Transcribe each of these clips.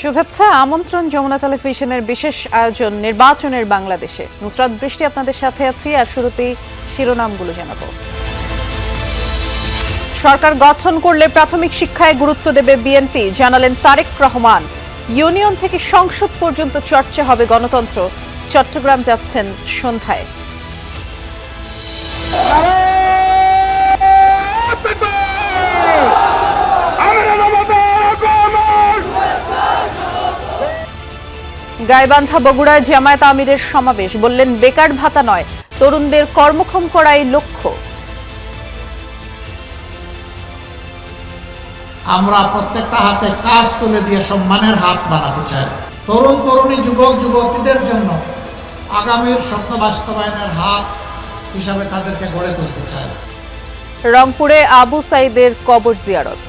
শুভেচ্ছা আমন্ত্রণ যমুনা টেলিভিশনের বিশেষ আয়োজন নির্বাচনের বাংলাদেশে। নুসরাত বৃষ্টি আপনাদের সাথে আছি। আর শুরুতেই শিরোনামগুলো জানাবো। সরকার গঠন করলে প্রাথমিক শিক্ষায় গুরুত্ব দেবে বিএনপি, জানালেন তারেক রহমান। ইউনিয়ন থেকে সংসদ পর্যন্ত চর্চা হবে গণতন্ত্র। চট্টগ্রাম যাচ্ছেন সন্ধ্যায়। গাইবান্ধা বগুড়ায় জামায়াত আমিরের সমাবেশ, বললেন বেকার ভাতা নয়, তরুণদের কর্মক্ষম করাই লক্ষ্য। আমরা প্রত্যেকটা হাতে কাজ তুলে দিয়ে সম্মানের হাত বানাতে চাই। তরুণ তরুণী যুবক যুবতীদের জন্য আগামীর স্বপ্ন বাস্তবায়নের হাত হিসাবে তাদেরকে গড়ে তুলতে চাই। রংপুরে আবু সাইদের কবর জিয়ারত।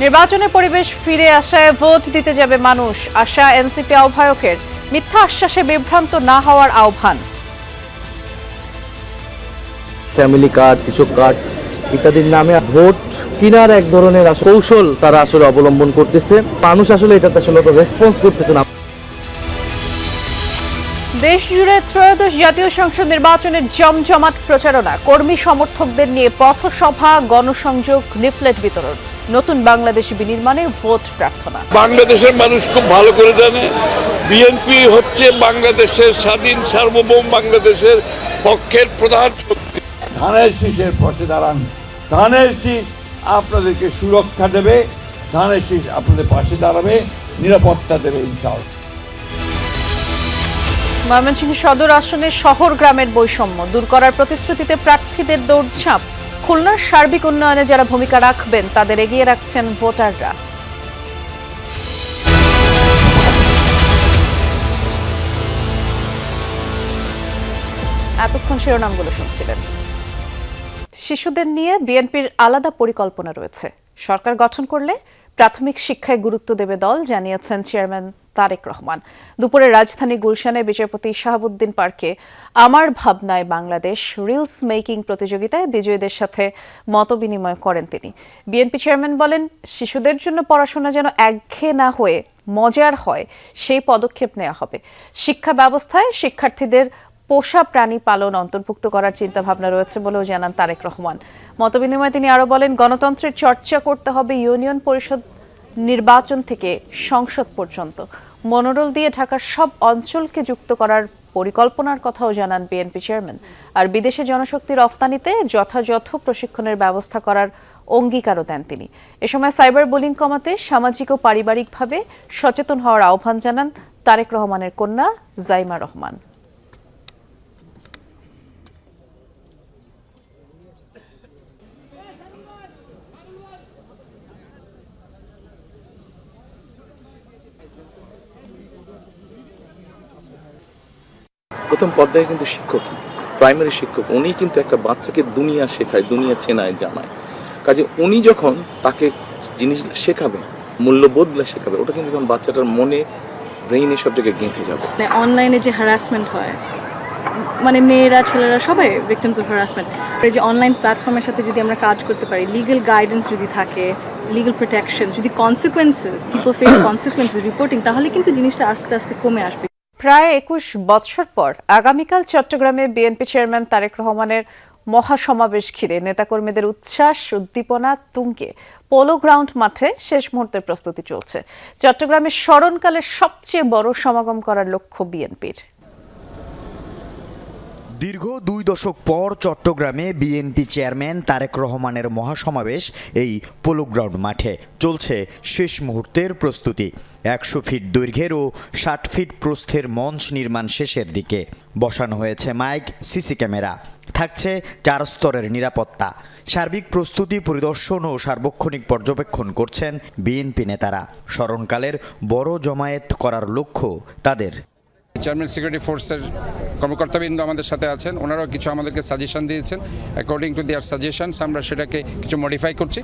নির্বাচনে পরিবেশ ফিরে আসায় ভোট দিতে যাবে মানুষ, আশা এনসিপি আহ্বায়কের। মিথ্যা আশ্বাসে বিভ্রান্ত না হওয়ার আহ্বান। ফ্যামিলি কার্ড, কৃষক কার্ড ইত্যাদির নামে ভোট কেনার এক ধরনের কৌশল তারা আসলে অবলম্বন করতেছে। মানুষ আসলে এটাতে আসলে রেসপন্স করতেছে না। দেশ জুড়ে ত্রয়োদশ জাতীয় সংসদ নির্বাচনের জমজমাট প্রচারণা, কর্মী সমর্থকদের নিয়ে পথসভা, গণসংযোগ, লিফলেট বিতরণ। নতুন বাংলাদেশ বিনির্মাণে ভোট প্রার্থনা। বাংলাদেশের মানুষ খুব ভালো করে জানে বিএনপি হচ্ছে বাংলাদেশের স্বাধীন সার্বভৌম বাংলাদেশের পক্ষের প্রধান শক্তি। ধানের শীষের পাশে দাঁড়ান। ধানের শীষ আপনাদেরকে সুরক্ষা দেবে, ধানের শীষ আপনাদের পাশে দাঁড়াবে, নিরাপত্তা দেবে ইনশাআল্লাহ। ময়মনসিংহ সদর আসনের শহর গ্রামের বৈষম্য দূর করার প্রতিশ্রুতিতে প্রার্থীদের দৌড়ঝাঁপ। খুলনার সার্বিক উন্নয়নে যারা ভূমিকা রাখবেন তাদের এগিয়ে রাখছেন ভোটাররা। এতক্ষণ শিরোনামগুলো শুনছিলেন। শিশুদের নিয়ে বিএনপির আলাদা পরিকল্পনা রয়েছে। সরকার গঠন করলে প্রাথমিক শিক্ষায় গুরুত্ব দেবে দল, জানিয়েছেন চেয়ারম্যান তারেক রহমান। দুপুরে রাজধানী গুলশানে বিচারপতি শাহাবুদ্দিন পার্কে আমার ভাবনায় বাংলাদেশ রিলস মেকিং প্রতিযোগিতায় বিজয়ীদের সাথে মতবিনিময় করেন তিনি। বিএনপি চেয়ারম্যান বলেন, শিশুদের জন্য পড়াশোনা যেন একঘেয়ে না হয়ে মজার হয়, সেই পদক্ষেপ নেওয়া হবে। শিক্ষা ব্যবস্থায় শিক্ষার্থীদের পোষা প্রাণী পালন অন্তর্ভুক্ত করার চিন্তাভাবনা রয়েছে বলেও জানান তারেক রহমান। মতবিনিময়ে তিনি আরও বলেন, গণতন্ত্রের চর্চা করতে হবে ইউনিয়ন পরিষদ নির্বাচন থেকে সংসদ পর্যন্ত। মনোরল দিয়ে ঢাকার সব অঞ্চলকে যুক্ত করার পরিকল্পনার কথাও জানান বিএনপি চেয়ারম্যান। আর বিদেশে জনশক্তি রফতানিতে যথাযথ প্রশিক্ষণের ব্যবস্থা করার অঙ্গীকারও দেন তিনি। এ সময় সাইবার বুলিং কমাতে সামাজিক ও পারিবারিকভাবে সচেতন হওয়ার আহ্বান জানান তারেক রহমানের কন্যা জাইমা রহমান। প্রথম পর্যায়ে কিন্তু শিক্ষক, প্রাইমারি শিক্ষক, উনি কিন্তু একটা বাচ্চাকে দুনিয়া শেখায়, দুনিয়া চেনায়, জানায়। কাজে উনি যখন তাকে জিনিসগুলো শেখাবেন, মূল্যবোধগুলো শেখাবে, ওটা কিন্তু যখন বাচ্চাটার মনে ব্রেইনে সব জায়গায় গেঁথে যাবে। অনলাইনে যে হ্যারাসমেন্ট হয়, মানে মেয়েরা ছেলেরা সবাই ভিকটিমস অফ হ্যারাসমেন্ট, এই যে অনলাইন প্ল্যাটফর্মের সাথে যদি আমরা কাজ করতে পারি, লিগ্যাল গাইডেন্স যদি থাকে, লিগ্যাল প্রোটেকশন, যদি consequences, people face consequences reporting, তাহলে কিন্তু জিনিসটা আস্তে আস্তে কমে আসবে। প্রায় 21 বছর পর আগামীকাল চট্টগ্রামে বিএনপি চেয়ারম্যান তারেক রহমানের মহাসমাবেশ ঘিরে নেতাকর্মীদের উচ্ছ্বাস উদ্দীপনা তুঙ্গে পোলো গ্রাউন্ড মাঠে শেষ মুহূর্তের প্রস্তুতি চলছে। চট্টগ্রামের স্মরণকালের সবচেয়ে বড় সমাগম করার লক্ষ্য বিএনপির। দীর্ঘ 2 দশক পর চট্টগ্রামে বিএনপি চেয়ারম্যান তারেক রহমানের মহাসমাবেশ এই পোলো গ্রাউন্ড মাঠে চলছে শেষ মুহূর্তের প্রস্তুতি। 100 ফিট দৈর্ঘ্যের ও 60 ফিট প্রস্থের মঞ্চ নির্মাণ শেষের দিকে। বসানো হয়েছে মাইক, সিসি ক্যামেরা, থাকছে 4 স্তরের নিরাপত্তা। সার্বিক প্রস্তুতি পরিদর্শন ও সার্বক্ষণিক পর্যবেক্ষণ করছেন বিএনপি নেতারা। স্মরণকালের বড় জমায়েত করার লক্ষ্য তাদের। চেয়ারম্যান সিকিউরিটি ফোর্সের কর্মকর্তাবৃন্দ আমাদের সাথে আছেন, ওনারাও কিছু আমাদেরকে সাজেশন দিয়েছেন। অ্যাকর্ডিং টু দেয়ার সাজেশনস আমরা সেটাকে কিছু মডিফাই করছি।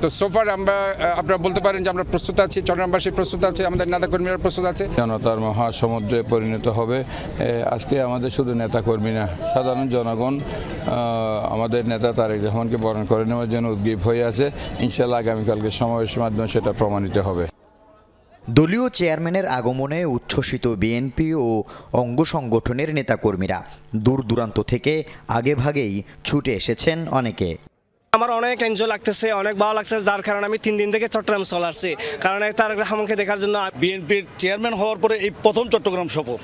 তো সোফার আমরা আপনারা বলতে পারেন যে আমরা প্রস্তুত আছি, চট্টগ্রামবাসী প্রস্তুত আছে, আমাদের নেতাকর্মীরা প্রস্তুত আছে। জনতার মহাসমুদ্রে পরিণত হবে। আজকে আমাদের শুধু নেতাকর্মী না, সাধারণ জনগণ আমাদের নেতা তারেক রহমানকে বরণ করে নেওয়ার জন্য উদ্গ্রীব হয়ে আছে। ইনশাআল্লাহ আগামীকালকে সমাবেশের মাধ্যমে সেটা প্রমাণিত হবে। দলীয় চেয়ারম্যানের আগমনে উচ্ছ্বসিত বিএনপি ও অঙ্গ সংগঠনের নেতাকর্মীরা দূর দূরান্ত থেকে আগেভাগেই ছুটে এসেছেন অনেকে। আমার অনেক এনজয় লাগতেছে, অনেক ভালো লাগছে, যার কারণে আমি 3 দিন থেকে চট্টগ্রাম চলে আসছি, কারণ তারেক রহমানকে দেখার জন্য। বিএনপির চেয়ারম্যান হওয়ার পরে এই প্রথম চট্টগ্রাম সফর,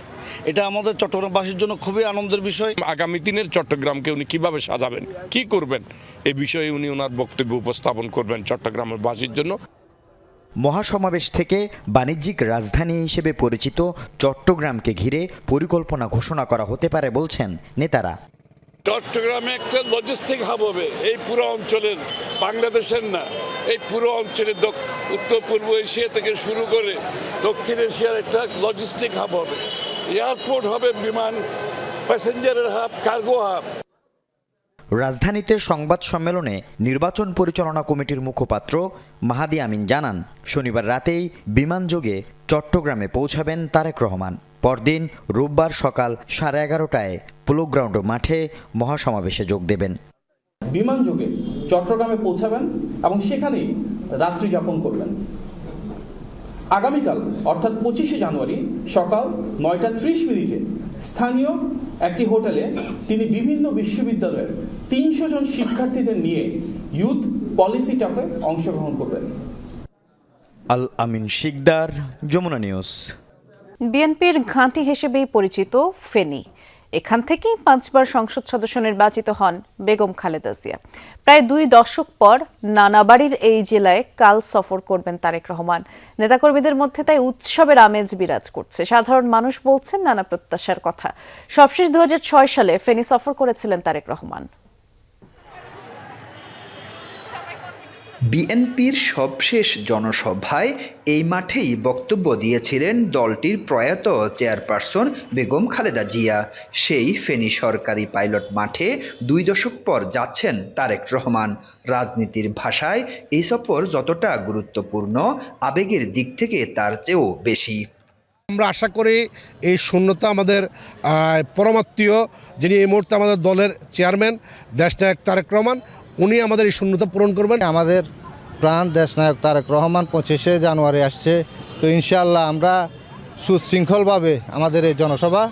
এটা আমাদের চট্টগ্রামবাসীর জন্য খুবই আনন্দের বিষয়। আগামী দিনের চট্টগ্রামকে উনি কিভাবে সাজাবেন, কি করবেন, এই বিষয়ে উনি ওনার বক্তব্য উপস্থাপন করবেন চট্টগ্রামের বাসীর জন্য। মহাসমাবেশ থেকে বাণিজ্যিক রাজধানী হিসেবে পরিচিত চট্টগ্রামকে ঘিরে পরিকল্পনা ঘোষণা করা হতে পারে বলছেন নেতারা। চট্টগ্রামে একটা লজিস্টিক হাব হবে, এই পুরো অঞ্চলের, বাংলাদেশের না, এই পুরো অঞ্চলের উত্তর পূর্ব এশিয়া থেকে শুরু করে দক্ষিণ এশিয়ার একটা লজিস্টিক হাব হবে। এয়ারপোর্ট হবে, বিমান, প্যাসেঞ্জারের হাব, কার্গো হাব। রাজধানীতে সংবাদ সম্মেলনে নির্বাচন পরিচালনা কমিটির মুখপাত্র মাহাদি আমিন জানান, শনিবার রাতেই বিমানযোগে চট্টগ্রামে পৌঁছাবেন তারেক রহমান। পরদিন রোববার সকাল 11:30টায় পোলো গ্রাউন্ড মাঠে মহাসমাবেশে যোগ দেবেন। বিমানযোগে চট্টগ্রামে পৌঁছাবেন এবং সেখানেই রাত্রি যাপন করবেন। আগামীকাল অর্থাৎ 25শে জানুয়ারি সকাল 9:30 স্থানীয় একটি হোটেলে তিনি বিভিন্ন বিশ্ববিদ্যালয়ের 300 জন শিক্ষার্থীদের নিয়ে ইউথ পলিসি টকে অংশগ্রহণ করবেন। আল আমিন শিকদার, যমুনা নিউজ। বিএনপির ঘাঁটি হিসেবেই পরিচিত ফেনী। এখান থেকেই 5বার সংসদ সদস্য নির্বাচিত হন বেগম খালেদা জিয়া। প্রায় 2 দশক পর নানা বাড়ির এই জেলায় কাল সফর করবেন তারেক রহমান। নেতাকর্মীদের মধ্যে তাই উৎসবের আমেজ বিরাজ করছে। সাধারণ মানুষ বলছেন নানা প্রত্যাশার কথা। সবশেষ 2006 সালে ফেনী সফর করেছিলেন তারেক রহমান। বিএনপির সবশেষ জনসভায় এই মাঠেই বক্তব্য দিয়েছিলেন দলটির প্রয়াত চেয়ারপারসন বেগম খালেদা জিয়া। সেই ফেনী সরকারি পাইলট মাঠে 2 দশক পর যাচ্ছেন তারেক রহমান। রাজনীতির ভাষায় এই সফর যতটা গুরুত্বপূর্ণ, আবেগের দিক থেকে তার চেয়েও বেশি। আমরা আশা করি এই শূন্যতা আমাদের পরমাত্মীয়, যিনি এই মুহূর্তে আমাদের দলের চেয়ারম্যান দেশনায়ক তারেক রহমান, উনি আমাদের এই শূন্যতা পূরণ করবেন। আমাদের প্রাণ দেশনায়ক তারেক রহমান 25শে জানুয়ারি আসছে, তো ইনশাআল্লাহ আমরা সুশৃঙ্খলভাবে আমাদের এই জনসভা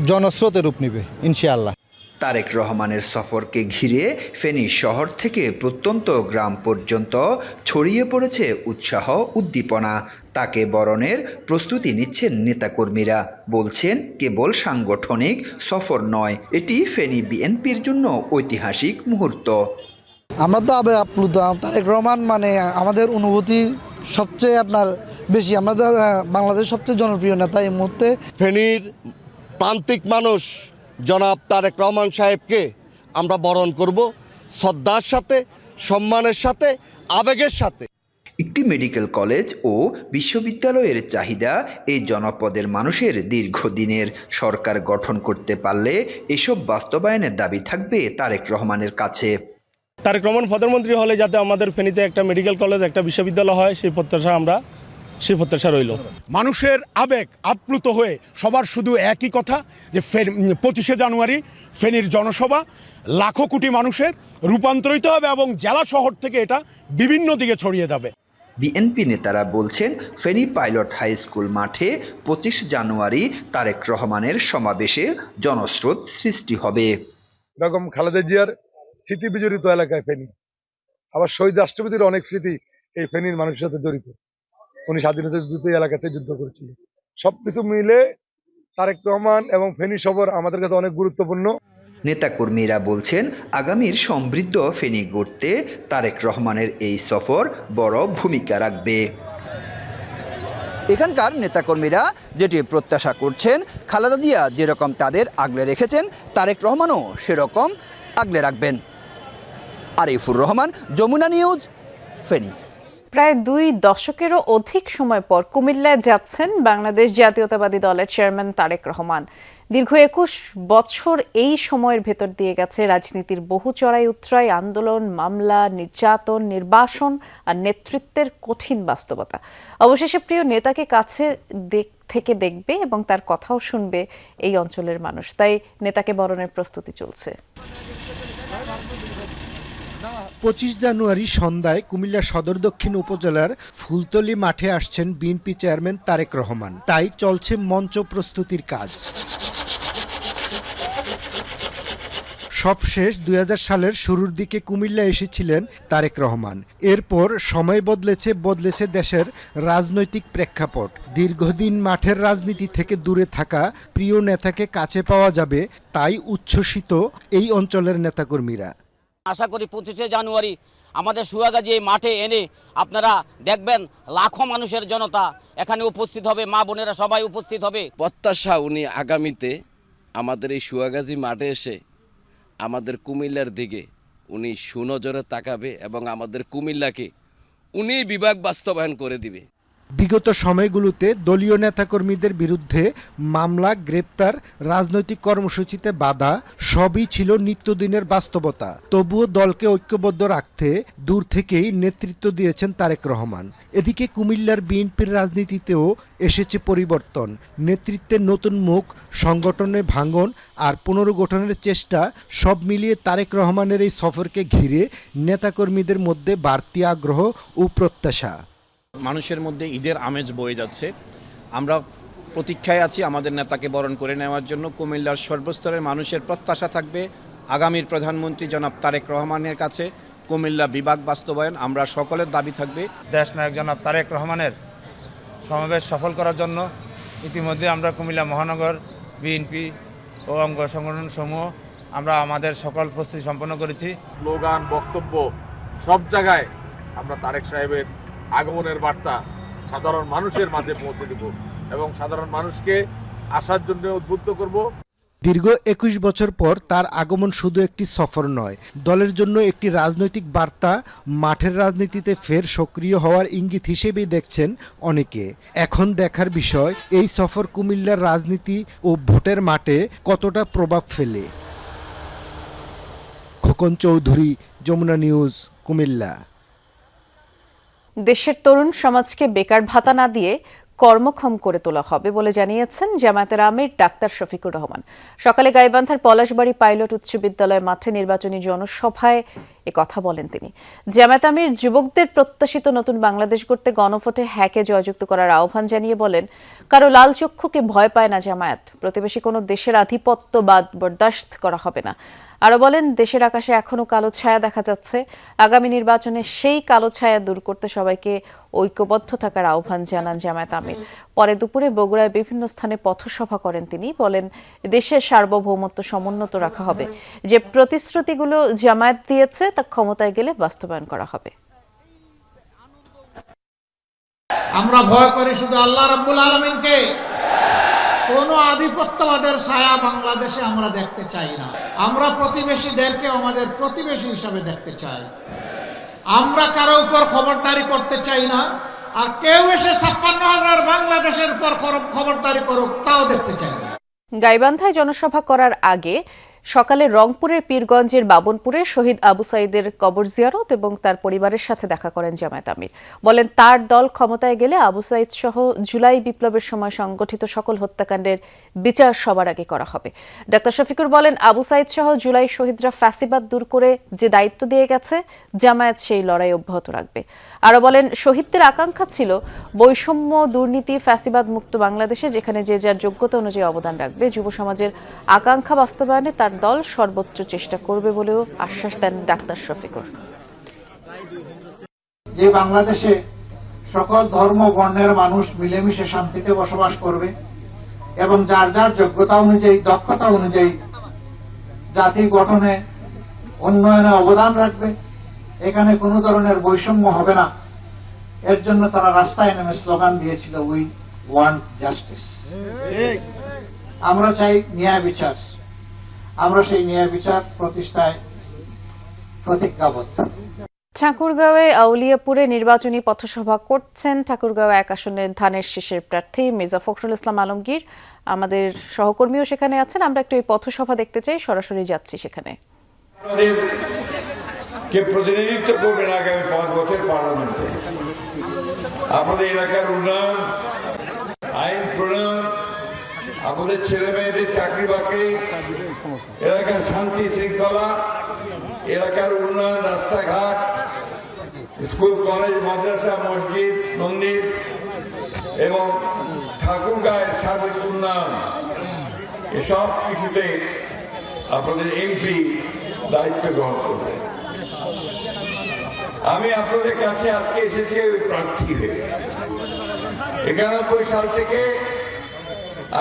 জনস্রোতে রূপ নেবে ইনশাআল্লাহ। তারেক রহমানের সফরকে ঘিরে ফেনী শহর থেকে প্রত্যন্ত গ্রাম পর্যন্ত ছড়িয়ে পড়েছে উৎসাহ উদ্দীপনা। তাকে বরণের প্রস্তুতি নিচ্ছেন নেতাকর্মীরা। বলছেন কেবল সাংগঠনিক সফর নয়, এটি ফেনী বিএনপির জন্য ঐতিহাসিক মুহূর্ত। আমরা তো আপ্লুত। তারেক রহমান মানে আমাদের অনুভূতি সবচেয়ে বেশি। আমরা তো বাংলাদেশের সবচেয়ে জনপ্রিয় নেতা এই মুহূর্তে। ফেনীর প্রান্তিক মানুষ জনাব তারেক রহমান সাহেবকে আমরা বরণ করব শ্রদ্ধার সাথে, সম্মানের সাথে, আবেগের সাথে। একটি মেডিকেল কলেজ ও বিশ্ববিদ্যালয়ের চাহিদা এই জনপদের মানুষের দীর্ঘদিনের। সরকার গঠন করতে পারলে এসব বাস্তবায়নের দাবি থাকবে তারেক রহমানের কাছে। তারেক রহমান প্রধানমন্ত্রী হলে যাতে আমাদের ফেনীতে একটা মেডিকেল কলেজ, একটা বিশ্ববিদ্যালয় হয়, সেই প্রত্যাশা রইল। মানুষের আবেগ আপ্লুত হয়ে সবার শুধু একই কথা যে 25শে জানুয়ারি ফেনীর জনসভা লাখো কোটি মানুষের রূপান্তরিত হবে এবং জেলা শহর থেকে এটা বিভিন্ন দিকে ছড়িয়ে যাবে। বিএনপি নেতারা বলছেন ফেনী পাইলট হাই স্কুল মাঠে 25 জানুয়ারি তারেক রহমানের সমাবেশে জনস্রোত সৃষ্টি হবে। বেগম খালেদা জিয়ার স্মৃতি বিজড়িত এলাকায় ফেনী, আবার শহীদ রাষ্ট্রপতির অনেক স্মৃতি এই ফেনীর মানুষের সাথে জড়িত। উনি স্বাধীনতা যুদ্ধ এলাকাতে যুদ্ধ করেছিলেন। সবকিছু মিলে তারেক রহমান এবং ফেনী সফর আমাদের কাছে অনেক গুরুত্বপূর্ণ। নেতাকর্মীরা বলছেন আগামীর সমৃদ্ধ ফেনী গড়তে তারেক রহমানের এই সফর বড় ভূমিকা রাখবে। এখানকার নেতাকর্মীরা যেটি প্রত্যাশা করছেন, খালেদা জিয়া যেরকম তাদের আগলে রেখেছেন, তারেক রহমানও সেরকম আগলে রাখবেন। আরিফুর রহমান, যমুনা নিউজ, ফেনী। প্রায় 2 দশকেরও অধিক সময় পর কুমিল্লায় যাচ্ছেন বাংলাদেশ জাতীয়তাবাদী দলের চেয়ারম্যান তারেক রহমান। দীর্ঘ 21 বছর এই সময়ের ভেতর দিয়ে গেছে রাজনীতির বহু চড়াই উতরাই, আন্দোলন, মামলা, নির্যাতন, নির্বাসন আর নেতৃত্বের কঠিন বাস্তবতা। অবশেষে প্রিয় নেতাকে কাছে থেকে দেখবে এবং তার কথাও শুনবে এই অঞ্চলের মানুষ। তাই নেতাকে বরণের প্রস্তুতি চলছে। 25 জানুয়ারি সন্ধ্যায় কুমিল্লা সদর দক্ষিণ উপজেলার ফুলতলী মাঠে আসছেন বিএনপি চেয়ারম্যান তারেক রহমান। তাই চলছে মঞ্চ প্রস্তুতির কাজ। সবশেষ 2000 সালের শুরুর দিকে কুমিল্লা এসেছিলেন তারেক রহমান। এরপর সময় বদলেছে দেশের রাজনৈতিক প্রেক্ষাপট। দীর্ঘদিন মাঠের রাজনীতি থেকে দূরে থাকা প্রিয় নেতাকে কাছে পাওয়া যাবে, তাই উচ্ছ্বসিত এই অঞ্চলের নেতাকর্মীরা। আশা করি 25শে জানুয়ারি আমাদের সুয়াগাজী এই মাঠে এনে আপনারা দেখবেন লাখো মানুষের জনতা এখানে উপস্থিত হবে, মা বোনেরা সবাই উপস্থিত হবে। প্রত্যাশা উনি আগামীতে আমাদের এই সুয়াগাজী মাঠে এসে আমাদের কুমিল্লার দিকে উনি সুনজরে তাকাবে এবং আমাদের কুমিল্লাকে উনি বিভাগ বাস্তবায়ন করে দিবে। বিগত সময়গুলোতে দলীয় নেতাকর্মীদের বিরুদ্ধে মামলা, গ্রেপ্তার, রাজনৈতিক কর্মসূচিতে বাধা সবই ছিল নিত্যদিনের বাস্তবতা। তবুও দলকে ঐক্যবদ্ধ রাখতে দূর থেকেই নেতৃত্ব দিয়েছেন তারেক রহমান। এদিকে কুমিল্লার বিএনপির রাজনীতিতেও এসেছে পরিবর্তন। নেতৃত্বের নতুন মুখ, সংগঠনে ভাঙন আর পুনর্গঠনের চেষ্টা, সব মিলিয়ে তারেক রহমানের এই সফরকে ঘিরে নেতাকর্মীদের মধ্যে বাড়তি আগ্রহ ও প্রত্যাশা। মানুষের মধ্যে ঈদের আমেজ বয়ে যাচ্ছে। আমরা প্রতীক্ষায় আছি আমাদের নেতাকে বরণ করে নেওয়ার জন্য। কুমিল্লার সর্বস্তরের মানুষের প্রত্যাশা থাকবে আগামীর প্রধানমন্ত্রী জনাব তারেক রহমানের কাছে কুমিল্লা বিভাগ বাস্তবায়ন। আমরা সকলের দাবি থাকবে দেশনায়ক জনাব তারেক রহমানের সমাবেশ সফল করার জন্য ইতিমধ্যে আমরা কুমিল্লা মহানগর বিএনপি ও অঙ্গ সংগঠন সমূহ আমরা আমাদের সকল প্রস্তুতি সম্পন্ন করেছি। স্লোগান, বক্তব্য সব জায়গায় আমরা তারেক সাহেবের আগমনের বার্তা সাধারণ মানুষের মাঝে পৌঁছে দেব এবং সাধারণ মানুষকে আসার জন্য উদ্বুদ্ধ করব। দীর্ঘ 21 বছর পর তার আগমন শুধু একটি সফর নয়, দলের জন্য একটি রাজনৈতিক বার্তা। মাঠের রাজনীতিতে ফের সক্রিয় হওয়ার ইঙ্গিত হিসেবেই দেখছেন অনেকে। এখন দেখার বিষয় এই সফর কুমিল্লার রাজনীতি ও ভোটের মাঠে কতটা প্রভাব ফেলে। খোকন চৌধুরী, যমুনা নিউজ, কুমিল্লা। দেশের তরুণ সমাজকে বেকার ভাতা না দিয়ে কর্মক্ষম করে তোলা হবে বলে জানিয়েছেন জামায়াতের আমির ডাক্তার শফিকুর রহমান। সকালে গাইবান্ধার পলাশবাড়ী পাইলট উচ্চ বিদ্যালয় মাঠে নির্বাচনী জনসভায় কথা বলেন তিনি। জামায়াত আমির যুবকদের প্রত্যাশিত নতুন বাংলাদেশ গড়তে গণভোটে হ্যাকে জয়যুক্ত করার আহ্বান জানিয়ে বলেন, কারো লাল চক্ষুকে ভয় পায় না জামায়াত। প্রতিবেশী কোনো দেশের আধিপত্যবাদ বরদাস্ত করা হবে না। আরও বলেন, দেশের আকাশে এখনও কালো ছায়া দেখা যাচ্ছে। আগামী নির্বাচনে সেই কালো ছায়া দূর করতে সবাইকে ঐক্যবদ্ধ থাকার আহ্বান জানান জামায়াত আমির। পরে দুপুরে বগুড়ায় বিভিন্ন স্থানে পথসভা করেন তিনি। বলেন, দেশের সার্বভৌমত্ব সমুন্নত রাখা হবে। যে প্রতিশ্রুতিগুলো জামায়াত দিয়েছে তা ক্ষমতায় গেলে বাস্তবায়ন করা হবে। আমরা ভয় করি শুধু আল্লাহ রাব্বুল আলামিনকে। কোন আধিপত্যবাদের ছায়া বাংলাদেশে আমরা দেখতে চাই না। আমরা প্রতিবেশীদেরকে আমাদের প্রতিবেশী হিসাবে দেখতে চাই। আমরা কারো উপর খবরদারি করতে চাই না, আর কেউ এসে 56,000 বাংলাদেশের উপর খবরদারি করুক তাও দেখতে চাই না। গাইবান্ধায় জনসভা করার আগে সকালে রংপুরের পীরগঞ্জের বাবনপুরে শহীদ আবু সাঈদের কবর জিয়ারত এবং তার পরিবারের সাথে দেখা করেন জামায়াত আমির। বলেন, তার দল ক্ষমতায় গেলে আবু সাঈদ সহ জুলাই বিপ্লবের সময় সংগঠিত সকল হত্যাকাণ্ডের বিচার সবার আগে করা হবে। ডাক্তার শফিকুর বলেন, আবু সাঈদ সহ জুলাই শহীদরা ফ্যাসিবাদ দূর করে যে দায়িত্ব দিয়ে গেছে, জামায়াত সেই লড়াই অব্যাহত রাখবে। আরও বলেন, শহীদদের আকাঙ্ক্ষা ছিল বৈষম্য, দুর্নীতি, ফ্যাসিবাদ মুক্ত বাংলাদেশে, যেখানে যে যার যোগ্যতা অনুযায়ী অবদান রাখবে। যুব সমাজের আকাঙ্ক্ষা বাস্তবায়নে তার দল সর্বোচ্চ চেষ্টা করবে বলেও আশ্বাস দেন ডাক্তার শফিকুর। যে বাংলাদেশে সকল ধর্ম বর্ণের মানুষ মিলেমিশে শান্তিতে বসবাস করবে এবং যার যার যোগ্যতা অনুযায়ী, দক্ষতা অনুযায়ী জাতি গঠনে, উন্নয়নে অবদান রাখবে, এখানে কোনো ধরনের বৈষম্য হবে না। এর জন্য তারা রাস্তায় নেমে স্লোগান দিয়েছিল, উই ওয়ান্ট জাস্টিস। আমরা চাই ন্যায় বিচার। আমরা সেই ন্যায় বিচার প্রতিষ্ঠায় প্রতিজ্ঞাবদ্ধ। ঠাকুরগাঁওয়ে আউলিয়াপুরে নির্বাচনী পথসভা করছেন ঠাকুরগাঁও 1 আসনের ধানের শীষের প্রার্থী মির্জা ফখরুল ইসলাম আলমগীর। আমাদের সহকর্মীও সেখানে আছেন, আমরা একটু এই পথসভা দেখতে চাই, সরাসরি যাচ্ছি সেখানে। কে প্রতিনিধিত্ব করবেন আগামী 5 বছর পার্লামেন্টে। আমাদের এলাকার উন্নয়ন, আইন প্রণয়ন, আমাদের ছেলে মেয়েদের চাকরি বাকরি, এলাকার শান্তি শৃঙ্খলা, এলাকার উন্নয়ন, রাস্তাঘাট, স্কুল কলেজ মাদ্রাসা মসজিদ মন্দির এবং ঠাকুরগাঁয়ের সার্বিক উন্নয়ন, এসব কিছুতে আপনাদের এমপি দায়িত্ব গ্রহণ করবে। আমি আপনাদের কাছে আজকে এসেছি ওই প্রার্থী হয়ে। 91 সাল থেকে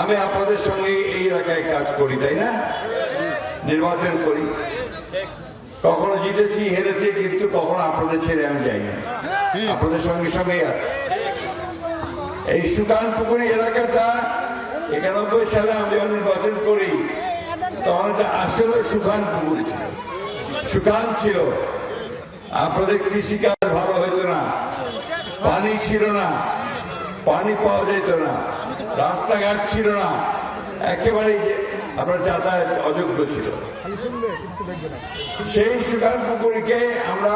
আমি আপনাদের সঙ্গে এই এলাকায় কাজ করি, তাই না? নির্বাচন করি, কখনো জিতেছি হেরেছি, কিন্তু কখনো আপনাদের ছেড়ে আমি যাই না, আপনাদের সঙ্গে সঙ্গেই আছে। এই সুকানপুকুরি এলাকাটা 91 সালে আমি যখন নির্বাচন করি তখন এটা আসলে সুকানপুকুরি ছিল, সুকান ছিল। আপনাদের কৃষিকাজ ভালো হইতো না, পানি ছিল না, পানি পাওয়া যেত না, রাস্তাঘাট ছিল না, একেবারেই আপনার যাতায়াত অযোগ্য ছিল। সেই সুকান পুকুরিকে আমরা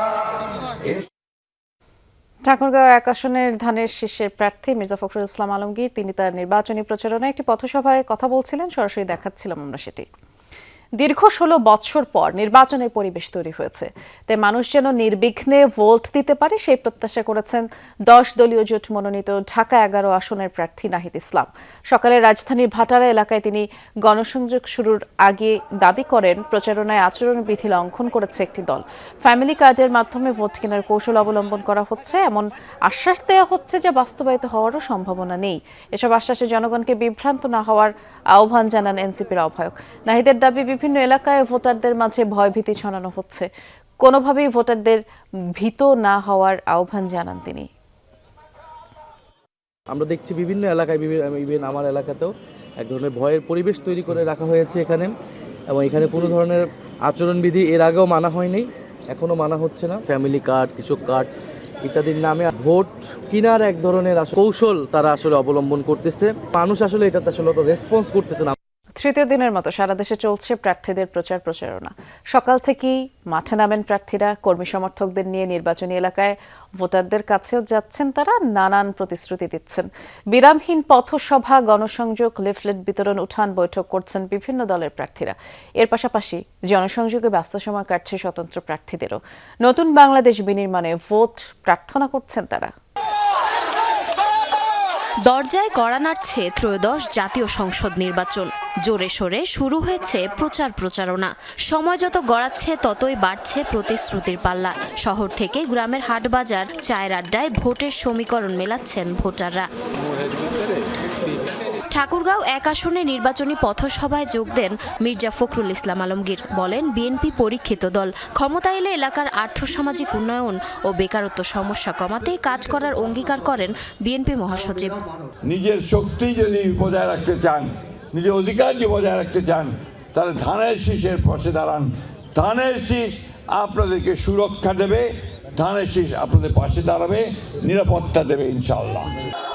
ঠাকুরগাঁও 1 আসনের ধানের শীষের প্রার্থী মির্জা ফখরুল ইসলাম আলমগীর, তিনি তার নির্বাচনী প্রচারণায় একটি পথসভায় কথা বলছিলেন, সরাসরি দেখাচ্ছিলাম আমরা সেটি। দীর্ঘ 16 বছর পর নির্বাচনের পরিবেশ তৈরি হয়েছে, তাই মানুষ যেন নির্বিঘ্নে ভোট দিতে পারে সেই প্রত্যাশা করেছেন 10 দলীয় জোট মনোনীত ঢাকা 11 আসনের প্রার্থী নাহিদ ইসলাম। সকালে রাজধানীর ভাটারা এলাকায় তিনি গণসংযোগ শুরুর আগে দাবি করেন প্রচারণায় আচরণবিধি লঙ্ঘন করেছে একটি দল। ফ্যামিলি কার্ডের মাধ্যমে ভোট কেনার কৌশল অবলম্বন করা হচ্ছে, এমন আশ্বাস দেওয়া হচ্ছে যা বাস্তবায়িত হওয়ারও সম্ভাবনা নেই। এসব আশ্বাসে জনগণকে বিভ্রান্ত না হওয়ার আহ্বান জানান এনসিপির আহ্বায়ক। নাহিদের দাবি, বিভিন্ন এলাকায় ভোটারদের মাঝে ভয়ভীতি ছড়ানো হচ্ছে, কোনোভাবেই ভোটারদের ভীত না হওয়ার আহ্বান জানান তিনি। আমরা দেখছি বিভিন্ন এলাকায়, ইভেন আমার এলাকাতেও এক ধরনের ভয়ের পরিবেশ তৈরি করে রাখা হয়েছে এখানে, এবং এখানে কোনো ধরনের আচরণবিধি এর আগেও মানা হয়নি, এখনও মানা হচ্ছে না। ফ্যামিলি কার্ড, কৃষক কার্ড ইত্যাদির নামে ভোট কেনার এক ধরনের কৌশল তারা আসলে অবলম্বন করতেছে। মানুষ আসলে এটাতে আসলে রেসপন্স করতেছে না। তৃতীয় দিনের মতো সারা দেশে চলছে প্রার্থীদের প্রচারণা। সকাল থেকেই মাঠে নামেন প্রার্থীরা, কর্মী সমর্থকদের নিয়ে নির্বাচনী এলাকায় ভোটারদের কাছেও যাচ্ছেন তারা, নানান প্রতিশ্রুতি দিচ্ছেন। বিরামহীন পথসভা, গণসংযোগ, লিফলেট বিতরণ, উঠান বৈঠক করছেন বিভিন্ন দলের প্রার্থীরা। এর পাশাপাশি জনসংযোগে ব্যস্ত সময় কাটছে স্বতন্ত্র প্রার্থীদেরও। নতুন বাংলাদেশ বিনির্মাণে ভোট প্রার্থনা করছেন তারা। দরজায় কড়া নাড়ছে ত্রয়োদশ জাতীয় সংসদ নির্বাচন। জোরে সোরে শুরু হয়েছে প্রচারণা। সময় যত গড়াচ্ছে ততই বাড়ছে প্রতিশ্রুতির পাল্লা। শহর থেকে গ্রামের হাটবাজার, চায়ের আড্ডায় ভোটের সমীকরণ মেলাচ্ছেন ভোটাররা। ঠাকুরগাঁও 1 আসনে নির্বাচনী পথসভায় যোগ দেন মির্জা ফখরুল ইসলাম আলমগীর। বলেন, বিএনপি পরীক্ষিত দল, ক্ষমতা এলে এলাকার আর্থসামাজিক উন্নয়ন ও বেকারত্ব সমস্যা কমাতে কাজ করার অঙ্গীকার করেন বিএনপি মহাসচিব। নিজের শক্তি যদি বজায় রাখতে চান, নিজের অধিকার যদি বজায় রাখতে চান, তাহলে ধানের শীষের পাশে দাঁড়ান। ধানের শীষ আপনাদেরকে সুরক্ষা দেবে, ধানের শীষ আপনাদের পাশে দাঁড়াবে, নিরাপত্তা দেবে ইনশাআল্লাহ।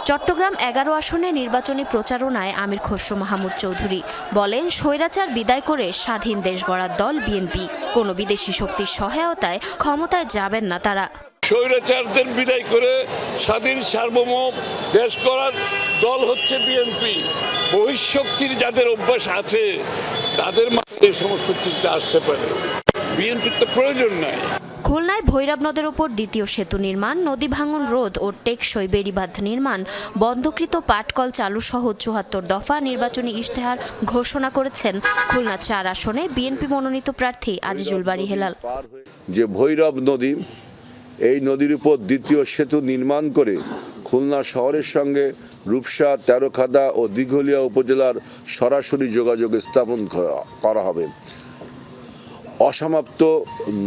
চট্টগ্রাম 11 আসনে নির্বাচনী প্রচারণায় আমির খসরু মাহমুদ চৌধুরী বলেন, স্বৈরাচার বিদায় করে স্বাধীন দেশ গড়ার দল বিএনপি। কোনো বিদেশি শক্তির সহায়তায় ক্ষমতায় যাবেন না তারা। স্বৈরাচারদের বিদায় করে স্বাধীন সার্বভৌম দেশ গড়ার দল হচ্ছে বিএনপি। বহিঃশক্তির যাদের অভ্যাস আছে তাদের মাঝে এই সমস্ত চিন্তা আসতে পারে, বিএনপির তো প্রয়োজন নাই। খুলনায় ভৈরব নদের উপর দ্বিতীয় সেতু নির্মাণ, নদী ভাঙন রোধ ও টেকসই বেড়িবাঁধ নির্মাণ, বন্ধকৃত পাটকল চালু সহ 74 দফা নির্বাচনী ইশতেহার ঘোষণা করেছেন খুলনা 4 আসনে বিএনপি মনোনীত প্রার্থী আজিজুল বারী হেলাল। যে ভৈরব নদী, এই নদীর উপর দ্বিতীয় সেতু নির্মাণ করে খুলনা শহরের সঙ্গে রূপসা, তেরোখাদা ও দিঘলিয়া উপজেলার সরাসরি যোগাযোগ স্থাপন করা হবে। অসমাপ্ত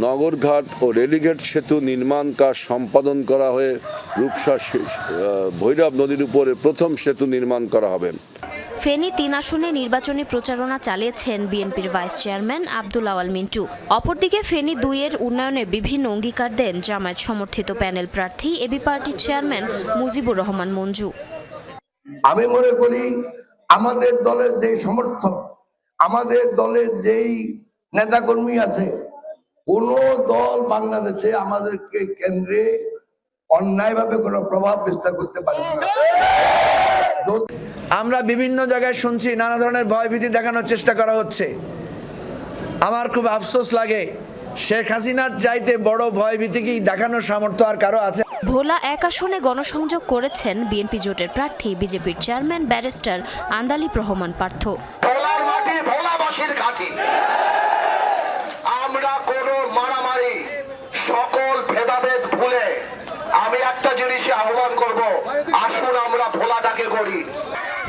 নগরঘাট ও রেলিঘাট সেতু নির্মাণ কাজ সম্পাদন করা হয়ে রূপসা ভৈরব নদীর উপরে প্রথম সেতু নির্মাণ করা হবে। ফেনী 3 আসনে নির্বাচনী প্রচারণা চালিয়েছেন বিএনপির ভাইস চেয়ারম্যান আব্দুল আওয়াল মিন্টু। অপরদিকে ফেনী 2 এর উন্নয়নে বিভিন্ন অঙ্গীকার দেন জামায়াত সমর্থিত প্যানেল প্রার্থী এবি পার্টির চেয়ারম্যান মুজিবুর রহমান মঞ্জু। আমি মনে করি আমাদের দলের যে সমর্থক, আমাদের দলের যেই নেতাকর্মী আছে, কোন দল বাংলাদেশে আমাদেরকে কেন্দ্রে অন্যায়ভাবে কোনো প্রভাব বিস্তার করতে পারবে না। আমরা বিভিন্ন জায়গায় শুনছি নানা ধরনের ভয়ভীতি দেখানোর চেষ্টা করা হচ্ছে। আমার খুব আফসোস লাগে, শেখ হাসিনার চাইতে বড় ভয়ভীতি কি দেখানোর সামর্থ্য আর কারো আছে? ভোলা 1 আসনে গণসংযোগ করেছেন বিএনপি জোটের প্রার্থী বিজেপির চেয়ারম্যান ব্যারিস্টার আন্দালিব রহমান পার্থ। ভোলার মাটি ভোলাবাসীর ঘাঁটি। আমরা কোনো মারামারি, সকল ভেদাভেদ ভুলে আমি একটা জিনিসে আহ্বান করব, আসুন আমরা ভোলাটাকে করি।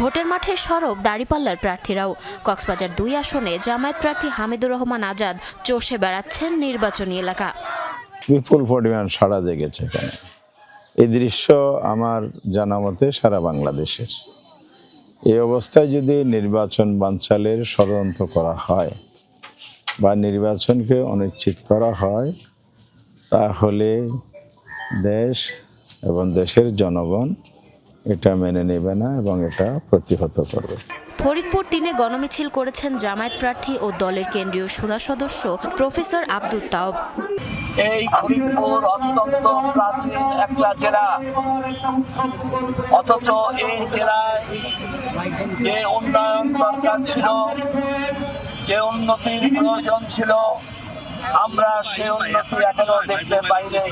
ভোটের মাঠে সরব দাঁড়িপাল্লার প্রার্থীরাও। কক্সবাজার 2 আসনে জামায়াত প্রার্থী হামিদুর রহমান আজাদ চষে বেড়াচ্ছেন নির্বাচনী এলাকা। বিপুল পরিমাণ সাড়া জেগেছে এখানে। এই দৃশ্য আমার জানা মতে সারা বাংলাদেশের। এই অবস্থায় যদি নির্বাচন বানচালের ষড়যন্ত্র করা হয় বা নির্বাচনকে অনিশ্চিত করা হয়, তাহলে দেশ এবং দেশের জনগণ এটা মেনে নেবে না এবং এটা প্রতিহত করবে। ফরিদপুর 3-এ গণমিছিল করেছেন জামায়াত প্রার্থী ও দলের কেন্দ্রীয় শুরা সদস্য প্রফেসর আব্দুল তাওব। এই ফরিদপুর অত্যন্ত প্রাচীন একটা জেলা, অথচ এই জেলায় যে উন্নয়ন দরকার ছিল, যে উন্নতির প্রয়োজন ছিল, আমরা সে উন্নতি এখনো দেখতে পাইনি।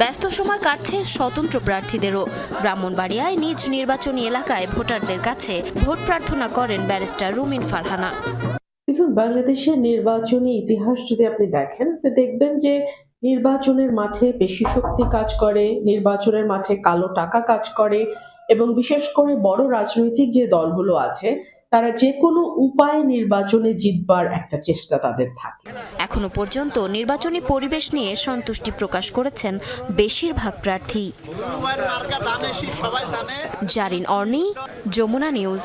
ব্যস্ত সময় কাটছে স্বতন্ত্র প্রার্থীদেরও। ব্রাহ্মণবাড়িয়ায় নিজ নির্বাচনী এলাকায় ভোটারদের কাছে ভোট প্রার্থনা করেন ব্যারিস্টার রুমিন ফারহানা। দেখুন, বাংলাদেশের নির্বাচনী ইতিহাস যদি আপনি দেখেন, দেখবেন যে নির্বাচনের মাঠে পেশি শক্তি কাজ করে, নির্বাচনের মাঠে কালো টাকা কাজ করে, এবং বিশেষ করে বড় রাজনৈতিক যে দলগুলো আছে তারা যে কোনো উপায়ে নির্বাচনে জিতবার একটা চেষ্টা তাদের থাকে। এখনো পর্যন্ত নির্বাচনী পরিবেশ নিয়ে সন্তুষ্টি প্রকাশ করেছেন বেশিরভাগ প্রার্থী। জারিন অর্নি, যমুনা নিউজ।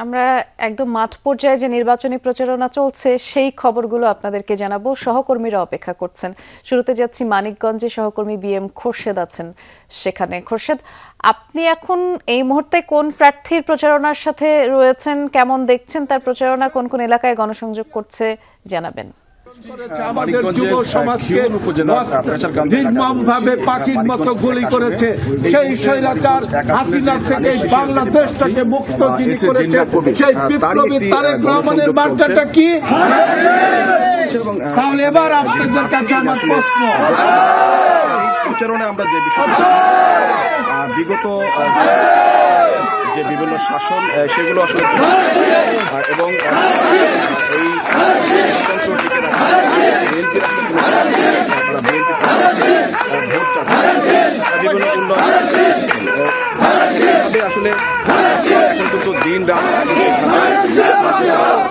আমরা একদম মাঠ পর্যায়ে যে নির্বাচনী প্রচারণা চলছে সেই খবরগুলো আপনাদেরকে জানাবো। সহকর্মীরা অপেক্ষা করছেন। শুরুতে যাচ্ছি মানিকগঞ্জে, সহকর্মী বিএম খোরশেদ আছেন সেখানে। খোরশেদ, আপনি এখন এই মুহূর্তে কোন প্রার্থীর প্রচারণার সাথে রয়েছেন, কেমন দেখছেন তার প্রচারণা, কোন কোন এলাকায় গণসংযোগ করছে জানাবেন। আমাদের যুব সমাজকে নির্মমভাবে পাখির মতো গুলি করেছে সেই স্বৈরাচার হাসিনা থেকে বাংলাদেশটাকে মুক্ত যিনি করেছে সেই বিপ্লবী তারেক রহমানের বার্তাটা কি? তাহলে এবার আপনাদের কাছে আমার প্রশ্ন, প্রচারণায় আমরা যে বিষয় বিগত যে বিভিন্ন শাসন সেগুলো আসলে এবং এই আসলে এখন কিন্তু দিন রাত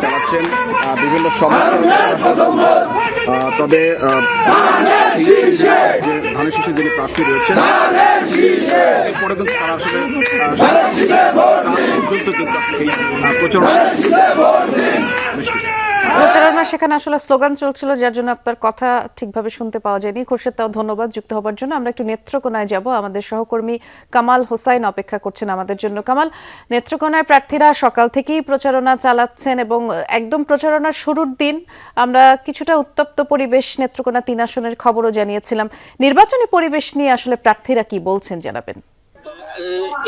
চালাচ্ছেন বিভিন্ন সমস্যা। তবে ধানের শীষের যিনি প্রার্থী রয়েছেন এরপরে কিন্তু তারা আসলে প্রচারণা সেখানে আসলে স্লোগান চলছিল, যার জন্য আপনার কথা ঠিকভাবে শুনতে পাওয়া যায়নি। খোরশেদ, তাও ধন্যবাদ যুক্ত হবার জন্য। আমরা একটু নেত্রকোনায় যাব, আমাদের সহকর্মী কামাল হোসাইন অপেক্ষা করছেন আমাদের জন্য। কামাল, নেত্রকোনায় প্রার্থীরা সকাল থেকেই প্রচারণা চালাচ্ছেন এবং একদম প্রচারণার শুরুর দিন আমরা কিছুটা উত্তপ্ত পরিবেশ নেত্রকোনা 3 আসনের খবরও জানিয়েছিলাম। নির্বাচনী পরিবেশ নিয়ে আসলে প্রার্থীরা কি বলছেন জানাবেন।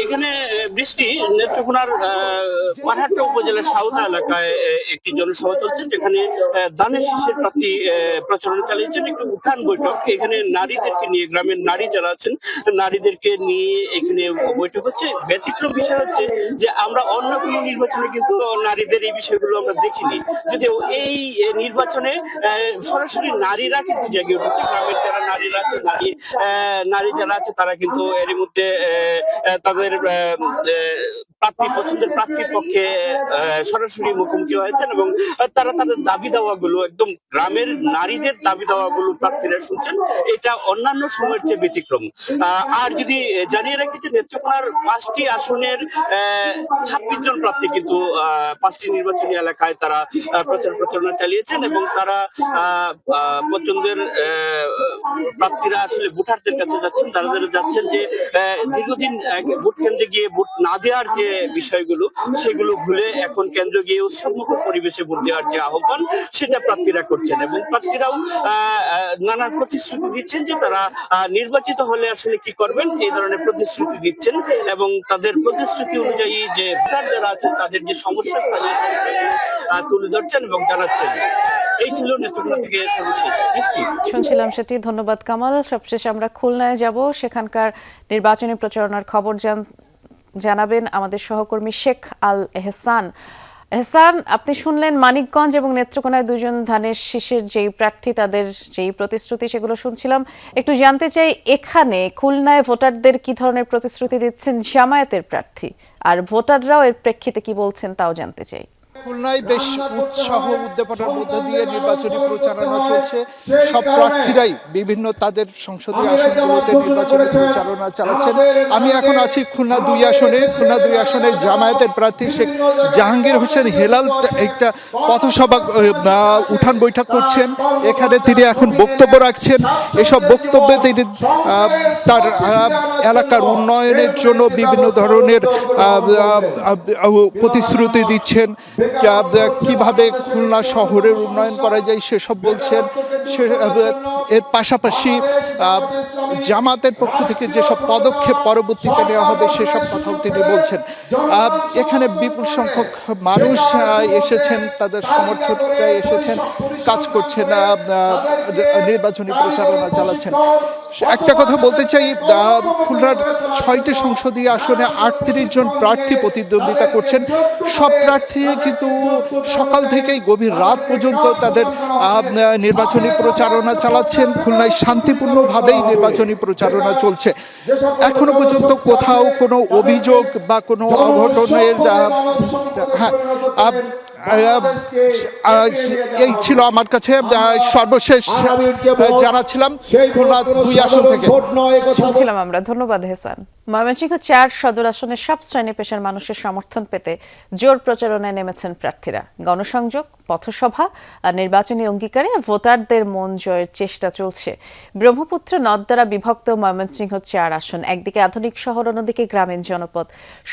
এখানে বৃষ্টি নেত্রকোনার পাহাড়টা উপজেলার সাউথা এলাকায় একটি জনসভা চলছে, যেখানে দানের শীষের প্রার্থী প্রচারণা চালিয়েছেন। একটি উঠান বৈঠক, এখানে নারীদেরকে নিয়ে, গ্রামের নারী যারা আছেন নারীদেরকে নিয়ে এখানে বৈঠক হচ্ছে। ব্যতিক্রম বিষয় হচ্ছে যে আমরা অন্য কোনো নির্বাচনে কিন্তু নারীদের এই বিষয়গুলো আমরা দেখিনি, যদিও এই নির্বাচনে সরাসরি নারীরা কিন্তু জেগে উঠেছে। গ্রামের যারা নারীরা আছে, নারী যারা আছে তারা কিন্তু এর মধ্যে তাদের প্রার্থী পছন্দের প্রার্থীর পক্ষে সরাসরি মুখোমুখি হয়েছেন এবং তারা তাদের দাবি দাওয়াগুলো একদম গ্রামের নারীদের দাবি দাওয়াগুলো প্রার্থীরা শুনছেন। এটা অন্যান্য সময়ের চেয়ে ব্যতিক্রম। আর যদি জানিয়ে রাখি যে নেত্রকোনার 5টি আসনের 26 জন প্রার্থী কিন্তু 5টি নির্বাচনী এলাকায় তারা প্রচারণা চালিয়েছেন এবং তারা পছন্দের প্রার্থীরা আসলে ভোটারদের কাছে যাচ্ছেন। তারা যাচ্ছেন যে দীর্ঘদিন ভোট কেন্দ্রে গিয়ে ভোট না দেওয়ার যে বিষয়গুলো সেগুলো ভুলে এখন কেন্দ্রে গিয়ে উৎসবমুখর পরিবেশে ভোট দেওয়ার যে আহ্বান সেটা প্রার্থীরা করছেন এবং প্রার্থীরাও নানান প্রতিশ্রুতি দিচ্ছেন যে তারা নির্বাচিত হলে আসলে কি করবেন এই ধরনের প্রতিশ্রুতি দিচ্ছেন এবং তাদের প্রতিশ্রুতি অনুযায়ী যে ভোটার যারা আছেন তাদের যে সমস্যা তুলে ধরছেন এবং জানাচ্ছেন। এই ছিল নেত্রকোনা থেকে সর্বশেষ। শুনছিলাম সেটি, ধন্যবাদ কামাল। সবশেষে আমরা খুলনায় যাব, সেখানকার নির্বাচনী প্রচারণার খবর জানাবেন আমাদের সহকর্মী শেখ আল এহসান। এহসান, আপনি শুনলেন মানিকগঞ্জ এবং নেত্রকোনায় দুজন ধানের শীষের যেই প্রার্থী তাদের যেই প্রতিশ্রুতি সেগুলো শুনছিলাম। একটু জানতে চাই এখানে খুলনায় ভোটারদের কি ধরনের প্রতিশ্রুতি দিচ্ছেন জামায়াতের প্রার্থী, আর ভোটাররাও এর প্রেক্ষিতে কি বলছেন তাও জানতে চাই। খুলনায় বেশ উৎসাহ উদ্দীপনার মধ্য দিয়ে নির্বাচনী প্রচারণা চলছে। সব প্রার্থীরাই বিভিন্ন তাদের সংসদীয় আসনগুলোতে নির্বাচনী প্রচারণা চালাচ্ছেন। আমি এখন আছি খুলনা 2 আসনে। খুলনা 2 আসনে জামায়াতের প্রার্থী শেখ জাহাঙ্গীর হোসেন হেলাল একটা পথসভা উঠান বৈঠক করছেন। এখানে তিনি এখন বক্তব্য রাখছেন। এসব বক্তব্যে তিনি তার এলাকার উন্নয়নের জন্য বিভিন্ন ধরনের প্রতিশ্রুতি দিচ্ছেন। কিভাবে খুলনা শহরের উন্নয়ন করা যায় সেসব বলছেন। এর পাশাপাশি জামাতের পক্ষ থেকে যেসব পদক্ষেপ পরবর্তীতে নেওয়া হবে সেসব কথাও তিনি বলছেন। এখানে বিপুল সংখ্যক মানুষ এসেছেন, তাদের সমর্থকরা এসেছেন, কাজ করছেন, নির্বাচনী প্রচারণা চালাচ্ছেন। একটা কথা বলতে চাই, খুলনার 6টি সংসদীয় আসনে 38 জন প্রার্থী প্রতিদ্বন্দ্বিতা করছেন। সব প্রার্থী কিন্তু সকাল থেকেই গভীর রাত পর্যন্ত তাদের নির্বাচনী প্রচারণা চালাচ্ছেন। খুলনায় শান্তিপূর্ণভাবেই নির্বাচনী প্রচারণা চলছে। এখনো পর্যন্ত কোথাও কোনো অভিযোগ বা কোনো অঘটনের এই ছিল আমার কাছে সর্বশেষ জানাচ্ছিলাম খুলনা 2 আসন থেকে। শুনছিলাম আমরা, ধন্যবাদ হেসান। ময়মনসিংহ 4 সদর আসনের সব শ্রেণী পেশার মানুষের সমর্থন পেতে জোর প্রচারণায় নেমেছেন প্রার্থীরা। গণসংযোগ, পথসভা আর নির্বাচনী অঙ্গীকারে ভোটারদের মন জয়ের চেষ্টা চলছে। ব্রহ্মপুত্র নদ দ্বারা বিভক্ত ময়মনসিংহ 4 আসন, একদিকে আধুনিক শহর, অন্যদিকে গ্রামীণ জনপদ।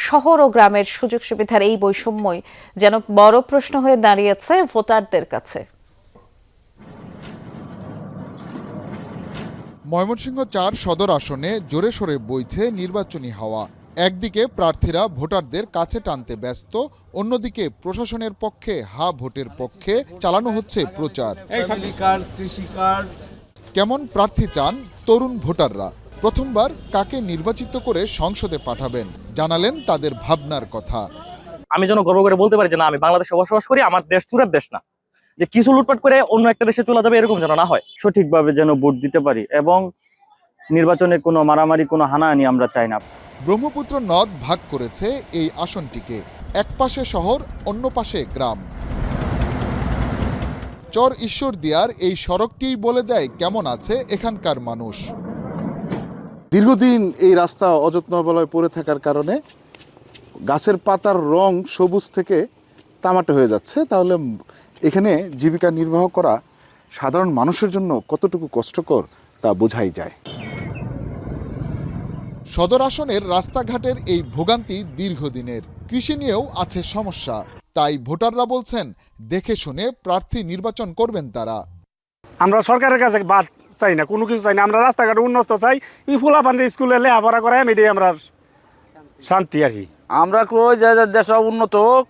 শহর ও গ্রামের সুযোগ সুবিধার এই বৈষম্যই যেন বড় প্রশ্ন হয়ে দাঁড়িয়েছে ভোটারদের কাছে। ময়মনসিংহ 4 সদর আসনে জোরে সোরে বইছে নির্বাচনী হাওয়া। একদিকে প্রার্থীরা ভোটারদের কাছে টানতে ব্যস্ত, অন্যদিকে প্রশাসনের পক্ষে ভোটের পক্ষে চালানো হচ্ছে প্রচার। কেমন প্রার্থী চান তরুণ ভোটাররা? প্রথমবার কাকে নির্বাচিত করে সংসদে পাঠাবেন জানালেন তাদের ভাবনার কথা। আমি যেন গর্ব করে বলতে পারি যে না, আমি বাংলাদেশে বসবাস করি, আমার দেশ চুরের দেশ না, যে কিছু লুটপাট করে অন্য একটা দেশে চলে যাবে এরকম যেন না হয়। সঠিকভাবে যেন ভোট দিতে পারি এবং নির্বাচনে কোনো মারামারি, কোনো হানাহানি আমরা চাই না। ব্রহ্মপুত্র নদ ভাগ করেছে এই আসনটিকে, এক পাশে শহর, অন্য পাশে গ্রাম। চর ঈশ্বরদীয়ার এই সড়কটিই বলে দেয় কেমন আছে এখানকার মানুষ। দীর্ঘদিন এই রাস্তা অযত্ন অবহেলায় পড়ে থাকার কারণে গাছের পাতার রং সবুজ থেকে তামাটে হয়ে যাচ্ছে। তাহলে এখানে জীবিকা নির্বাহ করা সাধারণ মানুষের জন্য কতটুকু কষ্টকর তা বোঝাই যায়। সদর আসনের রাস্তাঘাটের এই ভোগান্তি দীর্ঘদিনের। কৃষি নিয়েও আছে সমস্যা, তাই ভোটাররা বলছেন দেখে শুনে প্রার্থী নির্বাচন করবেন তারা। আমরা সরকারের কাছে বাদ চাই না, কোনো কিছু চাই না। আমরা রাস্তাঘাট উন্নত চাই, ফুলাফান্ডি স্কুলে লেখাপড়া করাই এটাই আমরা শান্তি আর কি। আমরা কই যে দেশ উন্নত হোক,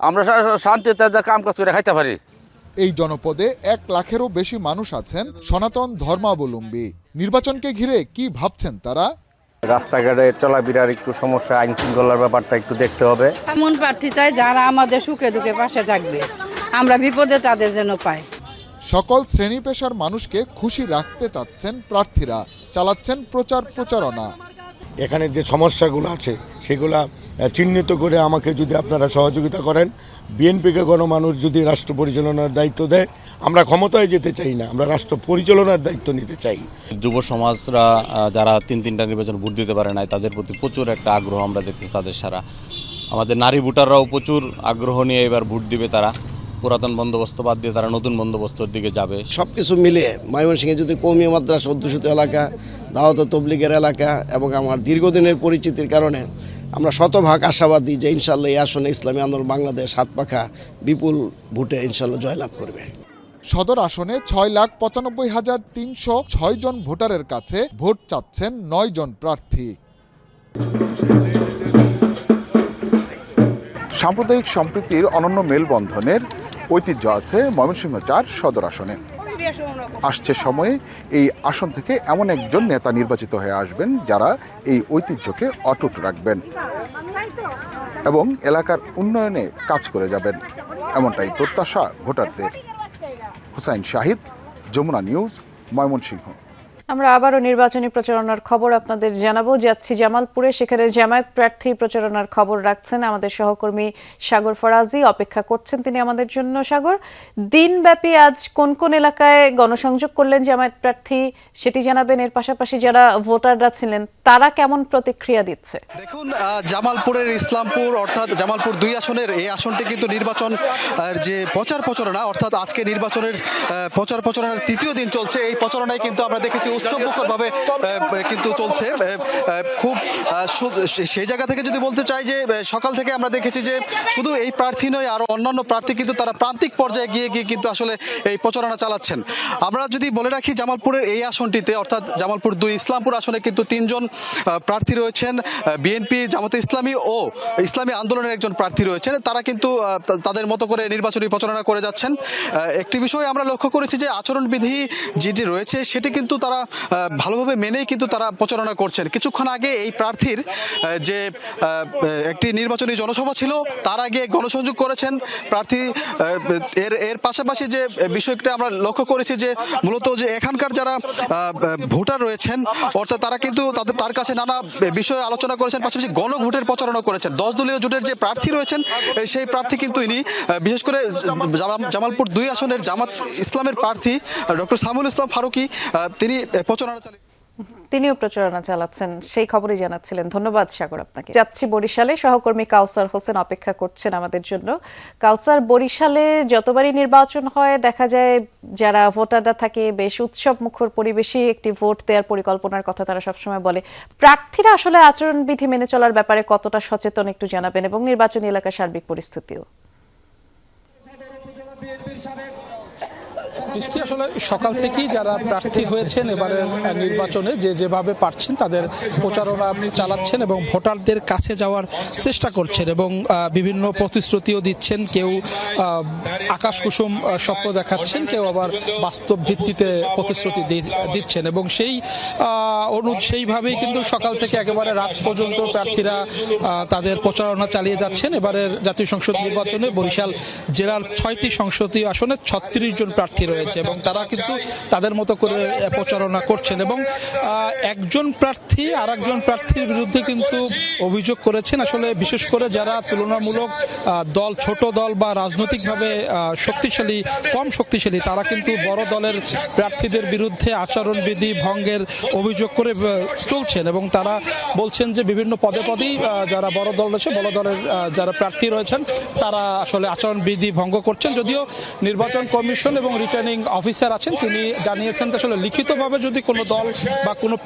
আমরা শান্তিতে কাম কাজ করে খাইতে পারি। এই জনপদে 1 লাখেরও বেশি মানুষ আছেন সনাতন ধর্মাবলম্বী। নির্বাচনকে ঘিরে কি ভাবছেন তারা? রাস্তাঘাটে চলাফেরার একটু সমস্যা, আইন শৃঙ্খলার ব্যাপারটা একটু দেখতে হবে। এমন প্রার্থী চাই যারা আমাদের সুখে দুঃখে পাশে থাকবে, আমরা বিপদে তাদের যেন পাই। সকল শ্রেণী পেশার মানুষকে খুশি রাখতে চাচ্ছেন প্রার্থীরা, চালাচ্ছেন প্রচারণা। এখানে যে সমস্যাগুলো আছে সেগুলা চিহ্নিত করে আমাকে যদি আপনারা সহযোগিতা করেন, বিএনপিকে গণমানুষ যদি রাষ্ট্র পরিচালনার দায়িত্ব দেয়, আমরা ক্ষমতায় যেতে চাই না, আমরা রাষ্ট্র পরিচালনার দায়িত্ব নিতে চাই। যুব সমাজরা যারা তিনটা নির্বাচন ভোট দিতে পারে না, তাদের প্রতি প্রচুর একটা আগ্রহ আমরা দেখতেছি তাদের সারা। আমাদের নারী ভোটাররাও প্রচুর আগ্রহ নিয়ে এবার ভোট দিবে। তারা পুরাতন বন্দোবস্ত বাদ দিয়ে তারা নতুন বন্দোবস্তের দিকে যাবে। সব কিছু মিলে ময়মনসিংহে যদি কওমি মাদ্রাসা অধ্যুষিত এলাকা, দাওয়াত তবলিগের এলাকা এবং আমার দীর্ঘদিনের পরিচিতির কারণে আমরা শতভাগ আশাবাদী যে ইনশাল্লাহ এই আসনে ইসলামী আন্দোলন বাংলাদেশ হাত পাখা বিপুল ভোটে ইনশাল্লাহ জয়লাভ করবে। সদর আসনে 6,95,306 জন ভোটারের কাছে ভোট চাচ্ছেন 9 জন প্রার্থী। সাম্প্রদায়িক সম্প্রীতির অনন্য মেলবন্ধনের ঐতিহ্য আছে ময়মনসিংহ 4 সদর আসনে। আসছে সময়ে এই আসন থেকে এমন একজন নেতা নির্বাচিত হয়ে আসবেন যারা এই ঐতিহ্যকে অটুট রাখবেন এবং এলাকার উন্নয়নে কাজ করে যাবেন, এমনটাই প্রত্যাশা ভোটারদের। হুসাইন শাহিদ, যমুনা নিউজ, ময়মনসিংহ। আমরা আবারও নির্বাচনী প্রচারণার খবর আপনাদের জানাবো। যাচ্ছি জামালপুরে, সেখানে জামায়াত প্রার্থী প্রচারণার খবর রাখছেন আমাদের সহকর্মী সাগর ফরাজি। অপেক্ষা করছেন তিনি আমাদের জন্য। সাগর, দিনব্যাপী আজ কোন কোন এলাকায় গণসংযোগ করলেন জামায়াত প্রার্থী সেটি জানাবেন। এর পাশাপাশি যারা ভোটাররা ছিলেন তারা কেমন প্রতিক্রিয়া দিচ্ছে? দেখুন, জামালপুরের ইসলামপুর অর্থাৎ জামালপুর 2 আসনের এই আসনটি কিন্তু নির্বাচন যে প্রচারণা অর্থাৎ আজকে নির্বাচনের প্রচারণার 3য় দিন চলছে। এই প্রচারণায় কিন্তু আমরা দেখেছি উৎসবমুখরভাবে কিন্তু চলছে। খুব সেই জায়গা থেকে যদি বলতে চাই যে সকাল থেকে আমরা দেখেছি যে শুধু এই প্রার্থী নয়, আরো অন্যান্য প্রার্থী কিন্তু তারা প্রান্তিক পর্যায়ে গিয়ে কিন্তু আসলে এই প্রচারণা চালাচ্ছেন। আমরা যদি বলে রাখি জামালপুরের এই আসনটিতে অর্থাৎ জামালপুর 2 ইসলামপুর আসনে কিন্তু 3 জন প্রার্থী রয়েছেন। বিএনপি, জামাতে ইসলামী ও ইসলামী আন্দোলনের একজন প্রার্থী রয়েছেন। তারা কিন্তু তাদের মতো করে নির্বাচনী প্রচারণা করে যাচ্ছেন। একটি বিষয় আমরা লক্ষ্য করেছি যে আচরণবিধি যেটি রয়েছে সেটি কিন্তু তারা ভালোভাবে মেনেই কিন্তু তারা প্রচারণা করছেন। কিছুক্ষণ আগে এই প্রার্থীর যে একটি নির্বাচনী জনসভা ছিল তার আগে গণসংযোগ করেছেন প্রার্থী। এর পাশাপাশি যে বিষয়টা আমরা লক্ষ্য করেছি যে মূলত যে এখানকার যারা ভোটার রয়েছেন অর্থাৎ তারা কিন্তু তার কাছে নানা বিষয়ে আলোচনা করেছেন, পাশাপাশি গণভোটের প্রচারণা করেছেন। 10 দলীয় জোটের যে প্রার্থী রয়েছেন সেই প্রার্থী কিন্তু ইনি বিশেষ করে জামালপুর 2 আসনের জামাত ইসলামের প্রার্থী ডক্টর সামুল ইসলাম ফারুকি তিনি তিনিও প্রচারণা চালাচ্ছেন, সেই খবরই জানাচ্ছিলেন। ধন্যবাদ সাগর আপনাকে। যাচ্ছি বরিশালে, সহকর্মী কাউসার হোসেন অপেক্ষা করছেন আমাদের জন্য। কাউসার, বরিশালে যতবারই নির্বাচন হয় দেখা যায় যারা ভোটাররা থাকে বেশ উৎসব মুখর পরিবেশে একটি ভোট দেওয়ার পরিকল্পনার কথা তারা সবসময় বলে। প্রার্থীরা আসলে আচরণবিধি মেনে চলার ব্যাপারে কতটা সচেতন একটু জানাবেন, এবং নির্বাচনী এলাকার সার্বিক পরিস্থিতিও। বৃষ্টি, আসলে সকাল থেকেই যারা প্রার্থী হয়েছেন এবারে নির্বাচনে যেভাবে পারছেন তাদের প্রচারণা চালাচ্ছেন এবং ভোটারদের কাছে যাওয়ার চেষ্টা করছেন এবং বিভিন্ন প্রতিশ্রুতিও দিচ্ছেন। কেউ আকাশ কুসুম স্বপ্ন দেখাচ্ছেন, কেউ আবার বাস্তব ভিত্তিতে প্রতিশ্রুতি দিচ্ছেন এবং সেইভাবেই কিন্তু সকাল থেকে একেবারে রাত পর্যন্ত প্রার্থীরা তাদের প্রচারণা চালিয়ে যাচ্ছেন। এবারের জাতীয় সংসদ নির্বাচনে বরিশাল জেলার 6টি সংসদীয় আসনে 36 জন প্রার্থী রয়েছে এবং তারা কিন্তু তাদের মতো করে প্রচারণা করছেন এবং একজন প্রার্থী আর একজন প্রার্থীর বিরুদ্ধে কিন্তু অভিযোগ করেছেন। আসলে বিশেষ করে যারা তুলনামূলক দল, ছোট দল বা রাজনৈতিকভাবে কম শক্তিশালী তারা কিন্তু বড় দলের প্রার্থীদের বিরুদ্ধে আচরণবিধি ভঙ্গের অভিযোগ করে চলছেন এবং তারা বলছেন যে বিভিন্ন পদে পদেই যারা বড় দল রয়েছে, বড় দলের যারা প্রার্থী রয়েছেন তারা আসলে আচরণবিধি ভঙ্গ করছেন। যদিও নির্বাচন কমিশন এবং রিটার্নিং অফিসার আছেন তিনি জানিয়েছেন যে আসলে লিখিতভাবে যদি কোনো দল বা কোনো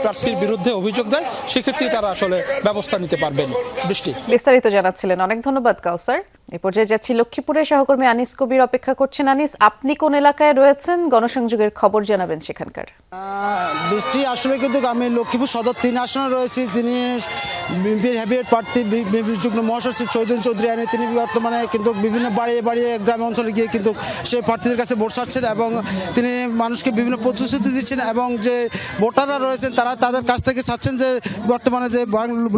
প্রার্থীর বিরুদ্ধে অভিযোগ দেয় সেক্ষেত্রে তারা আসলে ব্যবস্থা নিতে পারবেন। বৃষ্টি, বিস্তারিত জানাচ্ছিলেন, অনেক ধন্যবাদ কাউসার। এই পর্যায়ে যাচ্ছি লক্ষ্মীপুরে, সহকর্মী আনিস কবির অপেক্ষা করছেন। আনিস, আপনি কোন এলাকায় রয়েছেন, গণসংযোগের খবর জানাবেন সেখানকার। বৃষ্টি, আসলে কিন্তু আমি লক্ষ্মীপুর সদর 3 আসনে রয়েছি। তিনি বিএনপির হেভিয়েট প্রার্থী, বিএনপির যুগ্ম মহাসচিব শহীদুল চৌধুরী আনি তিনি বর্তমানে কিন্তু বিভিন্ন বাড়িয়ে গ্রাম অঞ্চলে গিয়ে কিন্তু সেই প্রার্থীদের কাছে ভোট ছাড়ছেন এবং তিনি মানুষকে বিভিন্ন প্রতিশ্রুতি দিচ্ছেন এবং যে ভোটাররা রয়েছেন তারা তাদের কাছ থেকে চাচ্ছেন যে বর্তমানে যে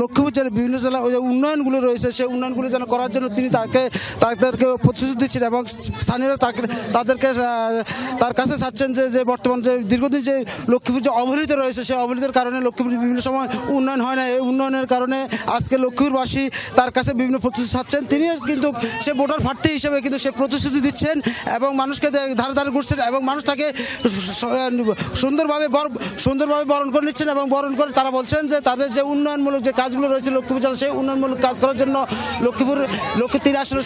লক্ষ্মীপুর জেলার বিভিন্ন জেলার উন্নয়নগুলো রয়েছে সেই উন্নয়নগুলো যেন করার জন্য তিনি তাকে তাদেরকে প্রতিশ্রুতি দিচ্ছেন এবং স্থানীয়রা তাদেরকে তার কাছে চাচ্ছেন যে বর্তমান যে দীর্ঘদিন যে লক্ষ্মীপুর যে অবহেলিত রয়েছে সেই অবহেলিতের কারণে লক্ষ্মীপুর বিভিন্ন সময় উন্নয়ন হয় না। এই উন্নয়নের কারণে আজকে লক্ষ্মীপুরবাসী তার কাছে বিভিন্ন প্রতিশ্রুতি চাচ্ছেন। তিনিও কিন্তু সে ভোটার প্রার্থী হিসেবে কিন্তু সে প্রতিশ্রুতি দিচ্ছেন এবং মানুষকে ধারে ধারে ঘুরছেন এবং মানুষ তাকে সুন্দরভাবে বরণ করে নিচ্ছেন এবং বরণ করে তারা বলছেন যে তাদের যে উন্নয়নমূলক যে কাজগুলো রয়েছে লক্ষ্মীপুর জেলা সেই উন্নয়নমূলক কাজ করার জন্য লক্ষ্মীপুর 3 আসনে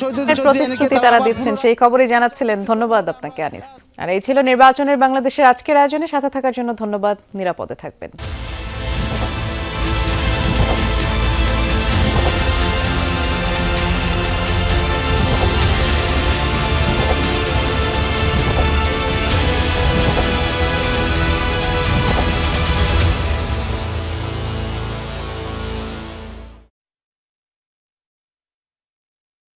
প্রতিশ্রুতি তারা দিচ্ছেন সেই খবরই জানাচ্ছিলেন। ধন্যবাদ আপনাকে আনিস। আর এই ছিল নির্বাচনের বাংলাদেশের আজকের আয়োজনে সাথে থাকার জন্য ধন্যবাদ। নিরাপদে থাকবেন।